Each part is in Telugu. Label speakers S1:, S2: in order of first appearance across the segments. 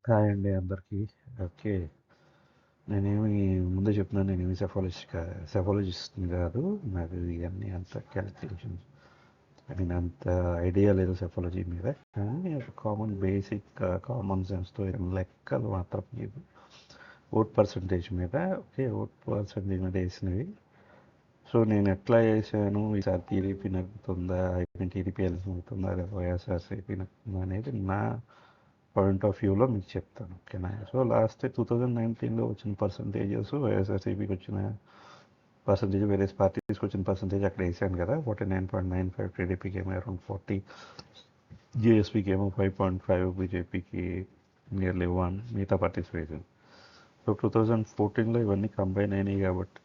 S1: హాయ్ అండి అందరికీ. ఓకే. నేనేమి ముందే చెప్తున్నాను, నేనేమి సెఫాలజిస్ట్‌ని కాదు. నాకు ఇవన్నీ అంత క్యాలిక్యులేషన్స్ అంత ఐడియా లేదు సెఫాలజీ మీద. కానీ ఒక కామన్ బేసిక్ కామన్ సెన్స్‌తో లెక్కలు మాత్రం మీకు ఓట్ పర్సంటేజ్ మీద ఓట్ పర్సంటేజ్ మీద వేసినవి. సో నేను ఎట్లా చేశాను, ఈసారి టీడీపీ నగ్గుతుందా, టీడీపీ అవుతుందా, లేదా వైఎస్ఆర్సీపీ నగ్గుతుందా అనేది నా పాయింట్ ఆఫ్ వ్యూలో మీకు చెప్తాను. ఓకేనా? సో లాస్ట్ 2019లో వచ్చిన పర్సంటేజెస్, వైఎస్ఆర్సీపీకి వచ్చిన పర్సంటేజ్, వేరే పార్టీస్కి వచ్చిన పర్సంటేజ్ అక్కడ వేసాను కదా. 49.95, టీడీపీకి ఏమో అరౌండ్ 40, జేఎస్పీకి ఏమో 5.5, బీజేపీకి నియర్లీ 1, మిగతా పార్టీస్ వేసాను. సో 2014లో ఇవన్నీ కంబైన్ అయినాయి కాబట్టి,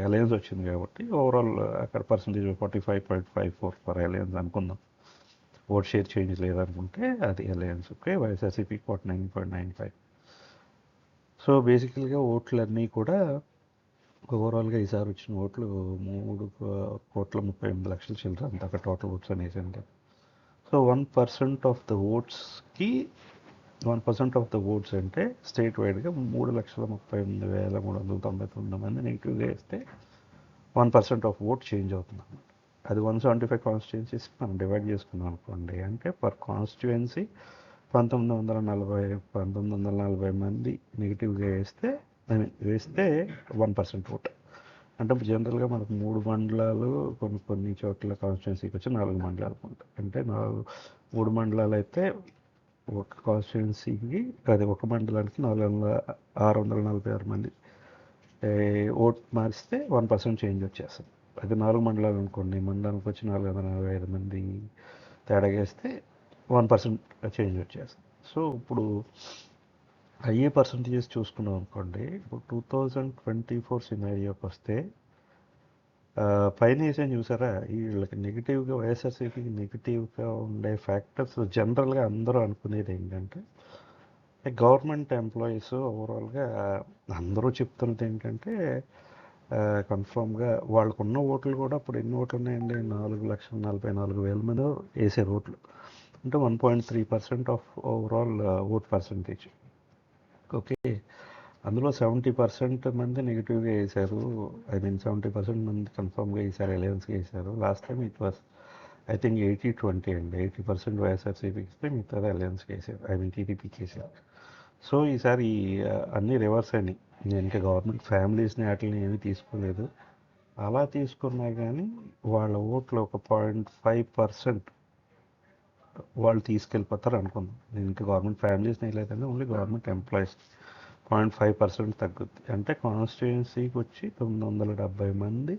S1: అలయన్స్ వచ్చింది కాబట్టి ఓవరాల్ అక్కడ పర్సంటేజ్ 45.54 ఫర్ అలయన్స్ అనుకుందాం. ఓట్ షేర్ చేంజ్ లేదనుకుంటే అది అలయన్స్. ఓకే, వైఎస్ఆర్సీపీ 49.95. సో బేసికల్గా ఓట్లన్నీ కూడా ఓవరాల్గా ఈసారి వచ్చిన ఓట్లు 3,38,00,000 చిల్లర అంత అక్కడ టోటల్ ఓట్స్ అనేసి అంటే. సో 1% ఆఫ్ ద ఓట్స్కి 1% ఆఫ్ ద ఓట్స్ అంటే స్టేట్ వైడ్గా 3,38,399 మంది నెగిటివ్గా వేస్తే 1% ఆఫ్ ఓట్ చేంజ్ అవుతుంది అన్నమాట. అది 175 కాన్స్టిట్యుయెన్సీస్ మనం డివైడ్ చేసుకున్నాం అనుకోండి, అంటే పర్ కాన్స్టిట్యుయెన్సీ 1940 మంది నెగిటివ్గా వేస్తే 1% ఓట్. అంటే జనరల్గా మనకు 3 మండలాలు, కొన్ని చోట్ల కాన్స్టిట్యుయెన్సీకి వచ్చి 4 మండలాలు ఉంటాయి. అంటే 3 మండలాలు అయితే ఒక కాన్స్టిట్యుయెన్సీకి, అది ఒక మండలానికి 646 మంది ఓట్ మారిస్తే 1% చేంజ్ వచ్చేస్తుంది. అది 4 మండలాలు అనుకోండి, మండలానికి వచ్చి 445 మంది తేడా వేస్తే 1% చేంజ్ వచ్చేస్తుంది. సో ఇప్పుడు అయ్యే పర్సంటేజెస్ చూసుకున్నాం అనుకోండి, ఇప్పుడు 2024 సినారియోకి వస్తే పైన వేసాను చూసారా, వీళ్ళకి నెగిటివ్గా, వైఎస్ఆర్సీపీకి నెగిటివ్గా ఉండే ఫ్యాక్టర్స్ జనరల్గా అందరూ అనుకునేది ఏంటంటే, గవర్నమెంట్ ఎంప్లాయీస్ ఓవరాల్గా అందరూ చెప్తున్నది ఏంటంటే, కన్ఫామ్గా వాళ్ళకున్న ఓట్లు కూడా ఇప్పుడు ఎన్ని ఓట్లు ఉన్నాయండి, 4,44,000 మంది వేసారు ఓట్లు. అంటే 1.3% of overall vote percentage. Okay, అందులో 70% మంది నెగిటివ్గా వేశారు. 70% మంది కన్ఫామ్గా వేసారు, అలయన్స్గా వేసారు. Last time it was I think 80-20 అండి. 80% వైఎస్ఆర్సీపీకి ఇస్తే మిగతాది అలయన్స్కి వేసారు, టీడీపీకి వేసారు. సో ఈసారి అన్నీ రివర్స్ అయినాయి. నేను ఇంకా గవర్నమెంట్ ఫ్యామిలీస్ని వాటిని ఏమీ తీసుకోలేదు. అలా తీసుకున్నా కానీ వాళ్ళ ఓట్లు ఒక 0.5% వాళ్ళు తీసుకెళ్ళిపోతారు అనుకుందాం. నేను ఇంకా గవర్నమెంట్ ఫ్యామిలీస్ని లేదంటే ఓన్లీ గవర్నమెంట్ ఎంప్లాయీస్ 0.5% తగ్గుద్ది. అంటే కాన్స్టిట్యుయెన్సీకి వచ్చి 970 మంది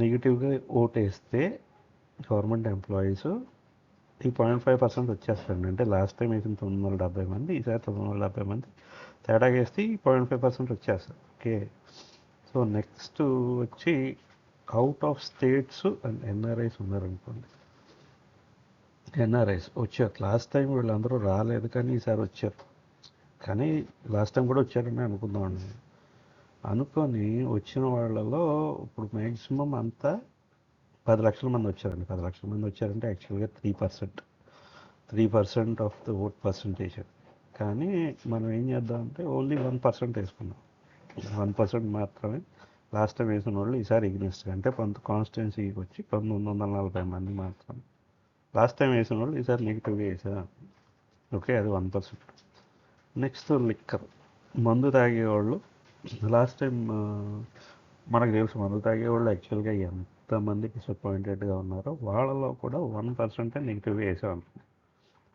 S1: నెగిటివ్గా ఓటేస్తే గవర్నమెంట్ ఎంప్లాయీస్ ఈ 0.5% వచ్చేస్తారండి. అంటే లాస్ట్ టైం వేసిన 970 మంది, ఈసారి 970 మంది తేడా వేస్తే ఈ 0.5% వచ్చేస్తారు. ఓకే, సో నెక్స్ట్ వచ్చి out of states and NRIs ఉన్నారనుకోండి. ఎన్ఆర్ఐస్ వచ్చారు. లాస్ట్ టైం వీళ్ళందరూ రాలేదు, కానీ ఈసారి వచ్చారు. కానీ లాస్ట్ టైం కూడా వచ్చారని అనుకుందామండి. అనుకొని వచ్చిన వాళ్ళలో ఇప్పుడు మ్యాక్సిమం అంతా 10 లక్షల మంది వచ్చారండి. 10 లక్షల మంది వచ్చారంటే యాక్చువల్గా 3% ఆఫ్ ద ఓట్ పర్సంటేజ్. కానీ మనం ఏం చేద్దామంటే ఓన్లీ 1% వేసుకున్నాం. 1% మాత్రమే లాస్ట్ టైం వేసిన వాళ్ళు ఈసారి ఎగ్నెస్ట్గా, అంటే కాన్స్టిట్యుయెన్సీకి వచ్చి 940 మంది మాత్రమే లాస్ట్ టైం వేసిన వాళ్ళు ఈసారి నెగిటివ్గా వేసారు. ఓకే, అది 1%. నెక్స్ట్ లిక్కర్, మందు తాగేవాళ్ళు. లాస్ట్ టైం మనకు తెలుసు, మందు తాగేవాళ్ళు యాక్చువల్గా ఎంతమంది డిసప్పాయింటెడ్గా ఉన్నారో వాళ్ళలో కూడా 1% నెగిటివ్గా వేసాం.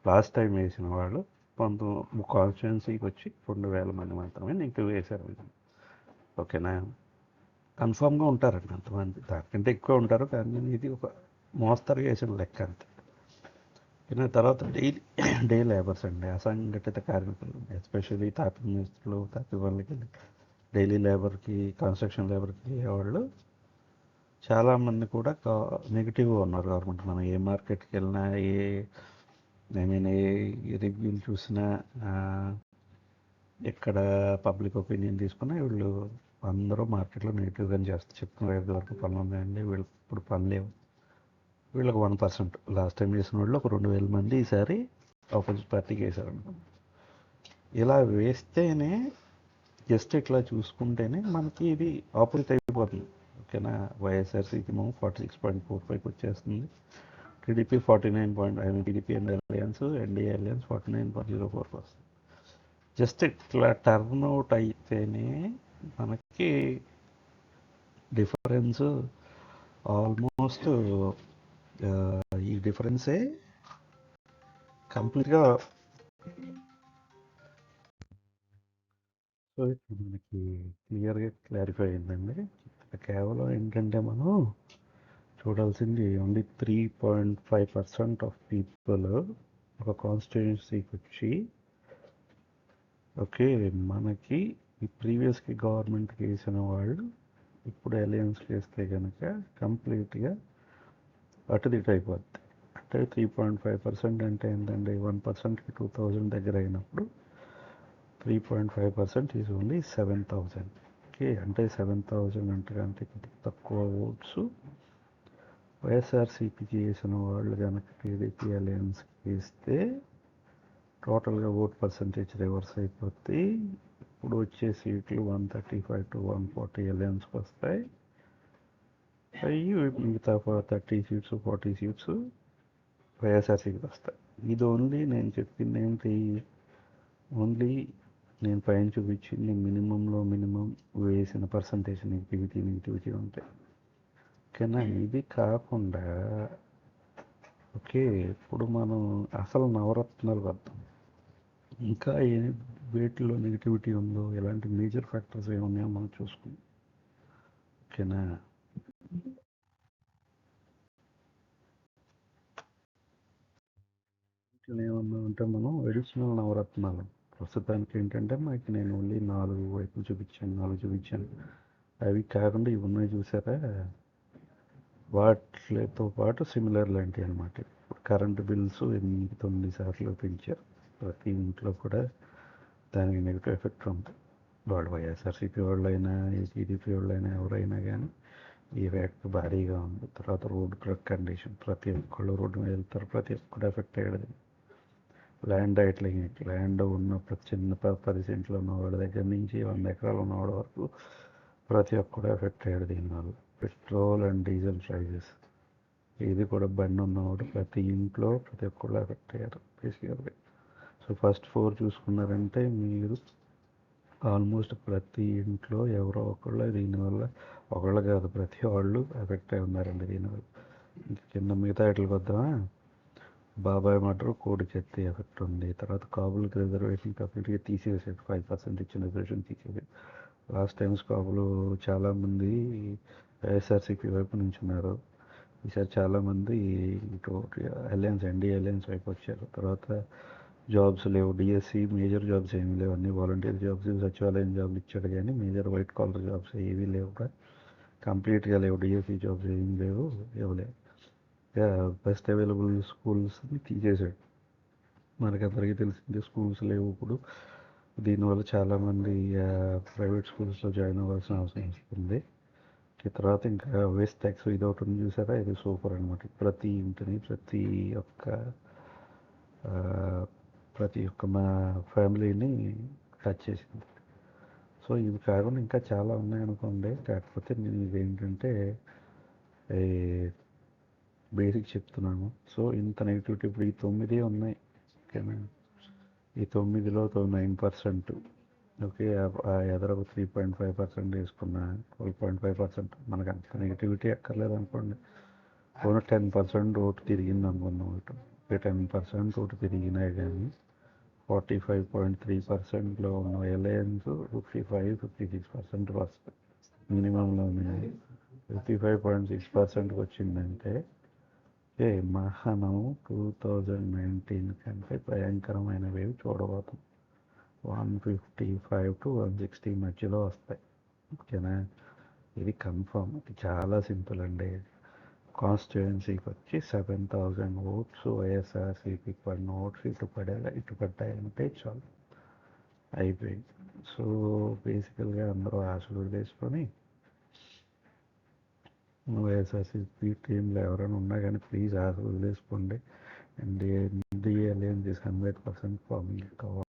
S1: లాస్ట్ టైం వేసిన వాళ్ళు కాన్స్టిట్యుయెన్సీకి వచ్చి 2,000 మంది మాత్రమే నెగిటివ్ వేశారు. ఓకేనా? కన్ఫామ్గా ఉంటారండి అంతమంది, దానికంటే ఎక్కువ ఉంటారు, కానీ ఇది ఒక మోస్తరుగా వేసిన లెక్క అంతే. తర్వాత డే లేబర్స్ అండి, అసంఘటిత కార్మికులు, ఎస్పెషల్లీ తాపీ మేస్త్రులు, తాపీ వాళ్ళకి, డైలీ లేబర్కి, కన్స్ట్రక్షన్ లేబర్కి వాళ్ళు చాలామంది కూడా నెగిటివ్గా ఉన్నారు గవర్నమెంట్. మనం ఏ మార్కెట్కి వెళ్ళినా, ఏ రివ్యూలు చూసినా, ఎక్కడ పబ్లిక్ ఒపీనియన్ తీసుకున్నా వీళ్ళు అందరూ మార్కెట్లో నెగిటివ్గానే చెప్తున్నారు. వరకు పనులు ఉన్నాయండి, వీళ్ళకి ఇప్పుడు పని లేవు. వీళ్ళకి 1%. లాస్ట్ టైం వేసిన వాళ్ళు ఒక 2,000 మంది ఈసారి ఆపోజిట్ పార్టీకి వేశారు అనుకోండి. ఇలా వేస్తేనే జస్ట్ ఇట్లా చూసుకుంటేనే మనకి ఇది ఆపోజిట్ అయిపోతుంది. ఓకేనా, వైఎస్ఆర్సీపీ 46.45 వచ్చేస్తుంది, TDP 49 TDP and alliance NDA alliance 49.04 వస్తుంది. జస్ట్ ఇట్లా టర్న్ అవుట్ అయితేనే మనకి డిఫరెన్స్ ఆల్మోస్ట్ ఈ డిఫరెన్సే కంప్లీట్గా. సో ఇప్పుడు మనకి క్లియర్గా క్లారిఫై అయిందండి. కేవలం ఏంటంటే మనం చూడాల్సింది ఓన్లీ 3.5% ఆఫ్ పీపుల్ ఒక కాన్స్టిట్యున్సీకి వచ్చి, ఓకే, మనకి ఈ ప్రీవియస్కి గవర్నమెంట్కి వేసిన వాళ్ళు ఇప్పుడు అలయన్స్కి వేస్తే కనుక కంప్లీట్గా అటుదిటు అయిపోద్ది. అంటే 3.5% అంటే ఏంటంటే 1%కి 2000 దగ్గర అయినప్పుడు 3.5% ఈజ్ ఓన్లీ 7000. ఓకే, అంటే 7000 అంటే తక్కువ ఓట్స్ వైఎస్ఆర్సీపీకి వేసిన వాళ్ళు కనుక టీడీపీ అలయన్స్కి వేస్తే టోటల్గా ఓట్ పర్సంటేజ్ రివర్స్ అయిపోద్ది. ఇప్పుడు వచ్చే సీట్లు 135 to 140 అలయన్స్కి వస్తాయి. అవి మిగతా 30 సీట్స్ 40 సీట్స్ వైఎస్ఆర్సీపీకి వస్తాయి. ఇది ఓన్లీ నేను చెప్పింది ఏంటి, ఓన్లీ నేను పైన చూపించింది మినిమంలో మినిమం వేసిన పర్సంటేజ్ నెగిటివిటీ ఉంటాయి. ఓకేనా, ఇది కాకుండా ఓకే ఇప్పుడు మనం అసలు నవరత్నాలు వద్దాం. ఇంకా ఏ వేటిలో నెగిటివిటీ ఉందో, ఎలాంటి మేజర్ ఫ్యాక్టర్స్ ఏమున్నాయో మనం చూసుకుందాం. ఓకేనా, ఏమన్నా అంటే మనం అడిషనల్ నవరత్నాలు ప్రస్తుతానికి ఏంటంటే మనకి నేను ఓన్లీ 4 వైపులు చూపించాను. అవి కాకుండా ఇవి ఉన్నాయి చూసారా, వాటితో పాటు సిమిలర్ లాంటివి అనమాట. కరెంటు బిల్స్ 8-9 సార్లు పెంచారు. ప్రతి ఇంట్లో కూడా దానికి నెగిటివ్ ఎఫెక్ట్ ఉంది. వాళ్ళు వైఎస్ఆర్సీపీ వాళ్ళైనా టీడీపీ వాళ్ళైనా ఎవరైనా కానీ ఈ ఎఫెక్ట్ భారీగా ఉంది. తర్వాత రోడ్డు కండిషన్, ప్రతి ఒక్కళ్ళు రోడ్డు మీద వెళ్తారు, ప్రతి ఒక్కరు ఎఫెక్ట్ అయ్యేది. ల్యాండ్ ల్యాండ్ ఉన్న చిన్న 10 సెంట్లు ఉన్నవాడి దగ్గర నుంచి 100 ఎకరాలు ఉన్నవాడి వరకు ప్రతి ఒక్కరు ఎఫెక్ట్ అయ్యాడు దీనివల్ల. పెట్రోల్ అండ్ డీజిల్ ప్రైజెస్, ఇది కూడా బండి ఉన్నవాడు ప్రతి ఇంట్లో ప్రతి ఒక్కళ్ళు ఎఫెక్ట్ అయ్యారు బేసికల్గా. సో ఫస్ట్ 4 చూసుకున్నారంటే మీరు ఆల్మోస్ట్ ప్రతి ఇంట్లో ఎవరో ఒకళ్ళు దీనివల్ల, ఒకళ్ళు కాదు ప్రతి వాళ్ళు ఎఫెక్ట్ అయి ఉన్నారండి దీనివల్ల. కింద మిగతా వాటికి వద్దామా, బాబాయ్ మర్డర్ కోడికెత్తి ఎఫెక్ట్ ఉంది. తర్వాత కాపులకి రిజర్వేషన్ కంప్లీట్గా తీసేసాడు, 5% ఇచ్చిన రిజర్వేషన్ తీసేసాడు. లాస్ట్ టైమ్స్ కాపులు చాలామంది వైఎస్ఆర్సీపీ వైపు నుంచి ఉన్నారు. ఈసారి చాలామంది ఇటు అలయన్స్ ఎన్డీఏ అలయన్స్ వైపు వచ్చారు. తర్వాత జాబ్స్ లేవు, డిఎస్సి మేజర్ జాబ్స్ ఏమీ లేవు, అన్ని వాలంటీర్ జాబ్స్, సచివాలయం జాబ్లు ఇచ్చాడు కానీ మేజర్ వైట్ కాలర్ జాబ్స్ ఏవీ లేవు, కంప్లీట్గా లేవు. డిఎస్సి జాబ్స్ ఏమీ లేవు, ఇవ్వలేవు. బెస్ట్ అవైలబుల్ స్కూల్స్ని తీసేసాడు. మనకందరికీ తెలిసిందే స్కూల్స్ లేవు ఇప్పుడు. దీనివల్ల చాలామంది ప్రైవేట్ స్కూల్స్లో జాయిన్ అవ్వాల్సిన అవసరం వస్తుంది. తర్వాత ఇంకా వేస్ట్ ట్యాక్స్ ఇది ఒకటి ఉంది చూసారా, ఇది సూపర్ అనమాట. ప్రతి ఇంటిని ప్రతి ఒక్క మా ఫ్యామిలీని టచ్ చేసింది. సో ఇవి కాకుండా ఇంకా చాలా ఉన్నాయనుకోండి, కాకపోతే నేను ఇదేంటంటే బేసిక్ చెప్తున్నాను. సో ఇంత నెగిటివిటీ ఇప్పుడు ఈ 9 ఉన్నాయి. ఓకేనా, ఈ 9లో 9%, ఓకే, ఎదరకు 3.5% వేసుకున్న 12.5%, మనకు అంత నెగిటివిటీ ఎక్కర్లేదు అనుకోండి. 10% ఓటు తిరిగింది అనుకున్నాం, ఇటు 10% ఓటు తిరిగినా కానీ 45.3%లో ఉన్న అలయన్స్ 55-56% వస్తుంది. మినిమంలో 55.6%కి వచ్చిందంటే మనం 2019 కంటే భయంకరమైన వేవ్ చూడబోతాం. 155 to 160 మధ్యలో వస్తాయి. ఓకేనా, ఇది కన్ఫర్మ్. ఇది చాలా సింపుల్ అండి. కాన్స్టిట్యుయెన్సీకి వచ్చి 7000 ఓట్స్ వైఎస్ఆర్సీపీకి పడిన ఓట్స్ ఇటు పడ్డాయంటే చాలు, అయిపోయింది. సో బేసికల్గా అందరూ ఆశలు వదిలేసుకొని వైఎస్ఆర్సీపీ టీంలో ఎవరైనా ఉన్నా కానీ ప్లీజ్ ఆశలు వదిలేసుకోండి. ఎన్డీఏ అలయన్స్ 100% ఫార్మింగ్ కావాలి.